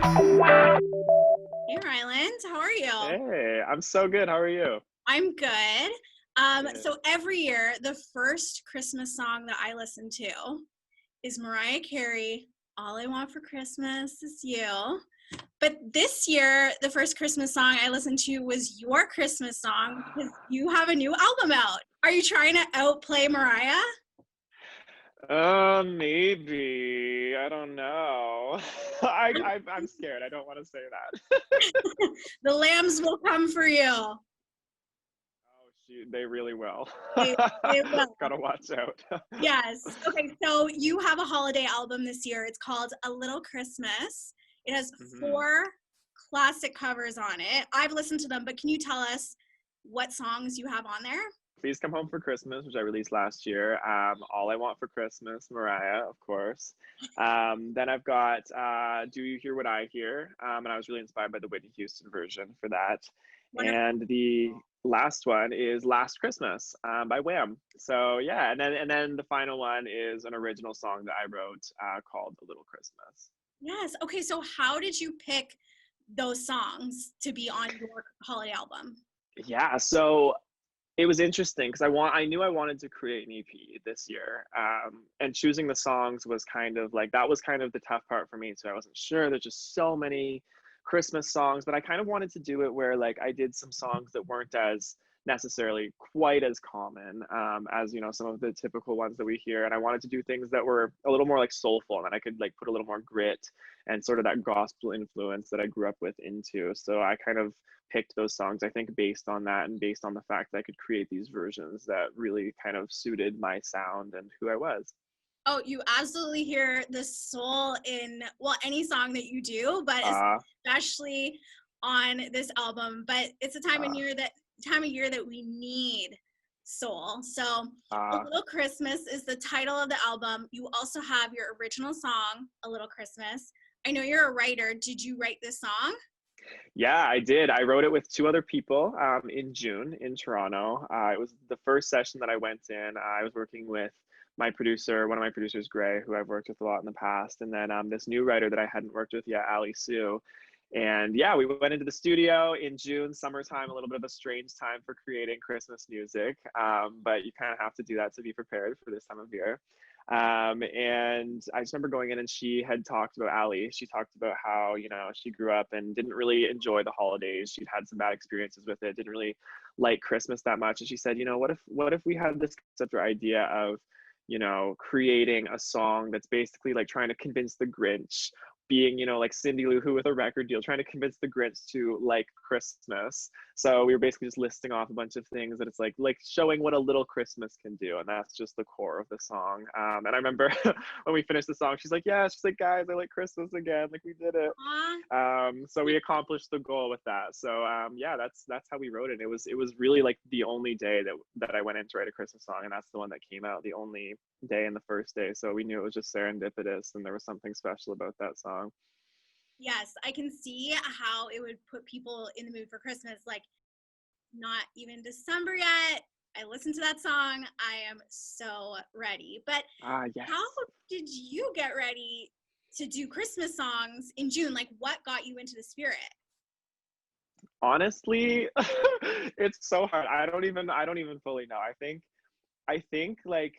Hey Ryland, how are you? Hey, I'm so good. How are you? I'm good. Good. So every year, the first Christmas song that I listen to is Mariah Carey, All I Want for Christmas Is You. But this year, the first Christmas song I listened to was your Christmas song because you have a new album out. Are you trying to outplay Mariah? Maybe. I don't know. I'm scared. I don't want to say that. The lambs will come for you. Oh shoot, they really will. They, they will. Gotta watch out. Yes. Okay, so you have a holiday album this year. It's called A Little Christmas. It has hmm 4 classic covers on it. I've listened to them, but can you tell us what songs you have on there? Please Come Home for Christmas, which I released last year. All I Want for Christmas, Mariah, of course. Then I've got Do You Hear What I Hear? And I was really inspired by the Whitney Houston version for that. Wonderful. And the last one is Last Christmas by Wham. So yeah, and then the final one is an original song that I wrote called A Little Christmas. Yes. Okay, so how did you pick those songs to be on your holiday album? Yeah, so it was interesting because I knew I wanted to create an EP this year, and choosing the songs was kind of like that was kind of the tough part for me. So I wasn't sure. There's just so many Christmas songs, but I kind of wanted to do it where like I did some songs that weren't as necessarily quite as common as some of the typical ones that we hear, and I wanted to do things that were a little more like soulful and I could like put a little more grit and sort of that gospel influence that I grew up with into. So I kind of picked those songs, I think, based on that and based on the fact that I could create these versions that really kind of suited my sound and who I was. Oh, you absolutely hear the soul in, well, any song that you do, but Uh, especially on this album. But it's a time of uh, year that we need soul. So A uh, Little Christmas is the title of the album. You also have your original song, A Little Christmas. I know you're a writer. Did you write this song? yeah, I did. I wrote it with two other people in June in Toronto. It was the first session that I went in. I was working with my producer, one of my producers, Gray, who I've worked with a lot in the past, and then this new writer that I hadn't worked with yet, Ali Sue. And yeah, we went into the studio in June, summertime, a little bit of a strange time for creating Christmas music, but you kind of have to do that to be prepared for this time of year. And I just remember going in and she had talked about Ali. She talked about how, she grew up and didn't really enjoy the holidays. She'd had some bad experiences with it, didn't really like Christmas that much. And she said, what if we had this such idea of, creating a song that's basically like trying to convince the Grinch, being, like Cindy Lou Who with a record deal, trying to convince the Grinch to like Christmas. So we were basically just listing off a bunch of things that it's like showing what a little Christmas can do, and that's just the core of the song. And I remember when we finished the song, she's like, guys, I like Christmas again, like we did it. Aw. So we accomplished the goal with that. So yeah, that's how we wrote it. It was really like the only day that I went in to write a Christmas song, and that's the one that came out the only day and the first day. So we knew it was just serendipitous, and there was something special about that song. Yes, I can see how it would put people in the mood for Christmas. Like, not even December yet. I listened to that song. I am so ready. But Ah, yes. how did you get ready to do Christmas songs in June? Like, what got you into the spirit? Honestly, it's so hard. I don't even fully know. I think like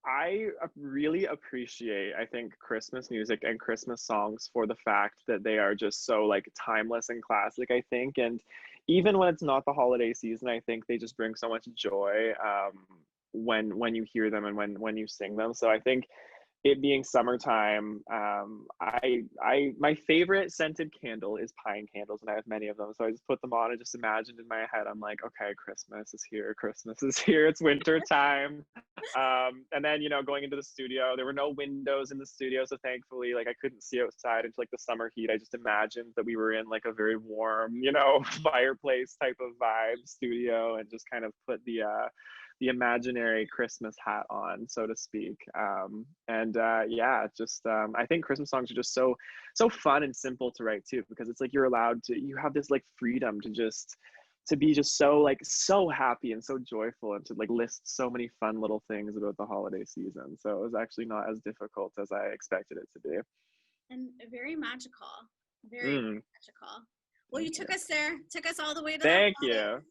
I really appreciate, I think, Christmas music and Christmas songs for the fact that they are just so like timeless and classic, I think. And even when it's not the holiday season, I think they just bring so much joy when you hear them and when you sing them. So I think it being summertime, I my favorite scented candle is pine candles, and I have many of them. So I just put them on and just imagined in my head, I'm like, okay, Christmas is here, Christmas is here, it's winter time. And then going into the studio, there were no windows in the studio, so thankfully, like I couldn't see outside into like the summer heat. I just imagined that we were in like a very warm, fireplace type of vibe studio, and just kind of put the imaginary Christmas hat on, so to speak. And yeah, just I think Christmas songs are just so fun and simple to write too, because it's like you have this like freedom to be just so happy and so joyful, and to like list so many fun little things about the holiday season. So it was actually not as difficult as I expected it to be. and very magical. Very Mm, magical. Well, you thank you. took us there, took us all the way to Thank the you.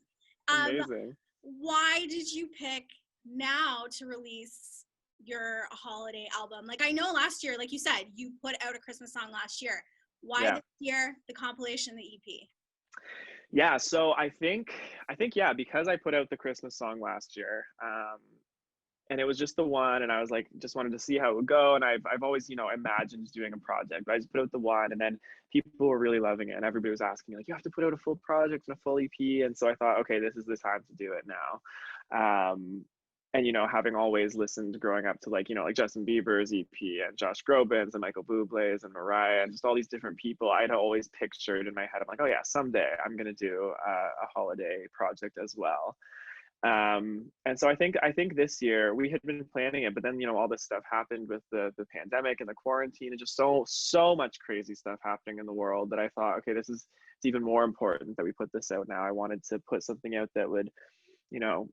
holidays. Amazing. Why did you pick now to release your holiday album? Like, I know last year, like you said, you put out a Christmas song last year. Why this year, the compilation, the EP? Yeah, so I think yeah, because I put out the Christmas song last year, and it was just the one, and I was like, just wanted to see how it would go, and I've always, imagined doing a project, but I just put out the one, and then people were really loving it, and everybody was asking me like, you have to put out a full project and a full EP, and so I thought, okay, this is the time to do it now. And having always listened growing up to like Justin Bieber's EP and Josh Groban's and Michael Bublé's and Mariah and just all these different people, I'd always pictured in my head, I'm like, oh yeah, someday I'm gonna do a holiday project as well. And so I think this year we had been planning it, but then all this stuff happened with the pandemic and the quarantine and just so much crazy stuff happening in the world that I thought, okay, it's even more important that we put this out now. I wanted to put something out that would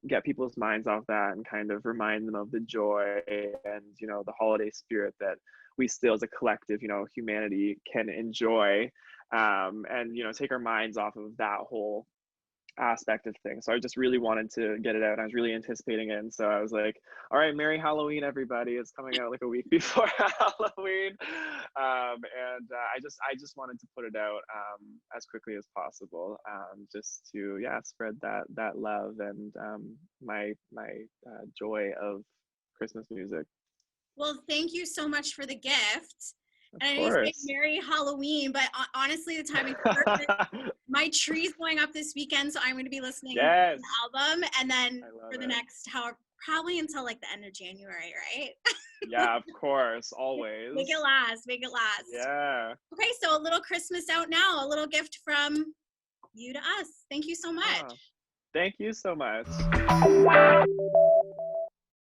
get people's minds off that and kind of remind them of the joy and the holiday spirit that we still as a collective humanity can enjoy, and take our minds off of that whole aspect of things. So I just really wanted to get it out. I was really anticipating it, and so I was like, all right, Merry Halloween, everybody. It's coming out like a week before Halloween. I just wanted to put it out as quickly as possible, just to spread that love and my joy of Christmas music. Well, thank you so much for the gift. Of And I know you say course. Merry Halloween, but honestly, the timing perfect. My tree's going up this weekend, so I'm going to be listening Yes, to the album, and then I love for the it. next probably until like the end of January, right? Yeah, of course, Make always. it last. Make it last. Yeah. Okay, so a little Christmas out now, a little gift from you to us. Thank you so much. Oh, thank you so much.